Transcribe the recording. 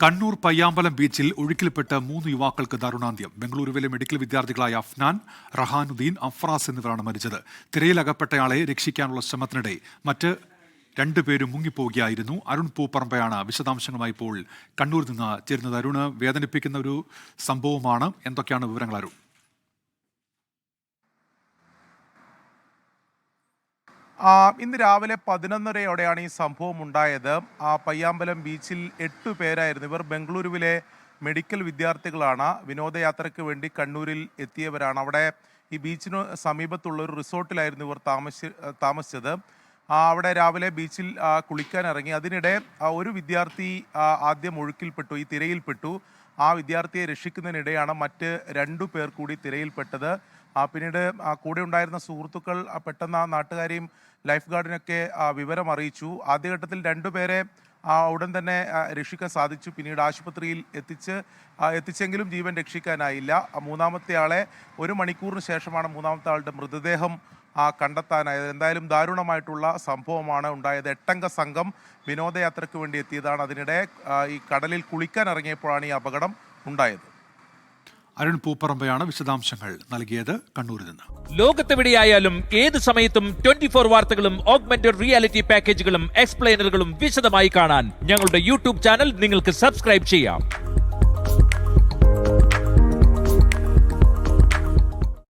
കണ്ണൂർ പയ്യാമ്പലം ബീച്ചിൽ ഒഴുക്കിൽപ്പെട്ട് 3 യുവാക്കൾക്ക് ദാരുണാന്ത്യം. ബംഗളൂരുവിലെ മെഡിക്കൽ വിദ്യാർത്ഥികളായ അഫ്നാൻ, റഹാനുദ്ദീൻ, അഫ്രാസ് എന്നിവരാണ് മരിച്ചത്. തിരയിലകപ്പെട്ടയാളെ രക്ഷിക്കാനുള്ള ശ്രമത്തിനിടെ മറ്റ് 2 പേരും മുങ്ങിപ്പോവുകയായിരുന്നു. അരുൺ പൂപ്പറമ്പയാണ് വിശദാംശങ്ങളുമായി ഇപ്പോൾ കണ്ണൂരിൽ നിന്ന് ചേരുന്നത്. അരുണ്, വേദനിപ്പിക്കുന്ന ഒരു സംഭവമാണ്. എന്തൊക്കെയാണ് വിവരങ്ങൾ, അരുൺ? ഇന്ന് രാവിലെ 11:30യോടെയാണ് ഈ സംഭവം ഉണ്ടായത്. പയ്യാമ്പലം ബീച്ചിൽ 8 പേരായിരുന്നു. ഇവർ ബംഗളൂരുവിലെ മെഡിക്കൽ വിദ്യാർത്ഥികളാണ്. വിനോദയാത്രയ്ക്ക് വേണ്ടി കണ്ണൂരിൽ എത്തിയവരാണ്. അവിടെ ഈ ബീച്ചിന് സമീപത്തുള്ള ഒരു റിസോർട്ടിലായിരുന്നു ഇവർ താമസിച്ചത്. അവിടെ രാവിലെ ബീച്ചിൽ കുളിക്കാൻ ഇറങ്ങി. അതിനിടെ ഒരു വിദ്യാർത്ഥി ആദ്യം ഒഴുക്കിൽപ്പെട്ടു, ഈ തിരയിൽപ്പെട്ടു. ആ വിദ്യാർത്ഥിയെ രക്ഷിക്കുന്നതിനിടെയാണ് മറ്റ് 2 പേർ കൂടി തിരയിൽപ്പെട്ടത്. പിന്നീട് കൂടെ ഉണ്ടായിരുന്ന സുഹൃത്തുക്കൾ പെട്ടെന്ന് ആ നാട്ടുകാരെയും ലൈഫ് ഗാർഡിനൊക്കെ വിവരം അറിയിച്ചു. ആദ്യഘട്ടത്തിൽ 2 പേരെ ഉടൻ തന്നെ രക്ഷിക്കാൻ സാധിച്ചു. പിന്നീട് ആശുപത്രിയിൽ എത്തിച്ചെങ്കിലും ജീവൻ രക്ഷിക്കാനായില്ല. മൂന്നാമത്തെ ആളെ 1 മണിക്കൂറിന് ശേഷമാണ് മൂന്നാമത്തെ ആളുടെ മൃതദേഹം കണ്ടെത്താനായത്. എന്തായാലും ദാരുണമായിട്ടുള്ള സംഭവമാണ് ഉണ്ടായത്. 8-അംഗ സംഘം വിനോദയാത്രയ്ക്ക് വേണ്ടി എത്തിയതാണ്. അതിനിടെ ഈ കടലിൽ കുളിക്കാൻ ഇറങ്ങിയപ്പോഴാണ് ഈ അപകടം ഉണ്ടായത്. അരുൺ പൂപ്പറമ്പയാണ് വിശദാംശങ്ങൾ നൽകിയത് കണ്ണൂരിൽ നിന്ന്. ലോകത്തെവിടെയായാലും ഏത് സമയത്തും 24 വാർത്തകളും ഓഗ്മെന്റഡ് റിയാലിറ്റി പാക്കേജുകളും എക്സ്പ്ലെയിനറുകളും വിശദമായി കാണാൻ ഞങ്ങളുടെ യൂട്യൂബ് ചാനൽ നിങ്ങൾക്ക് സബ്സ്ക്രൈബ് ചെയ്യാം.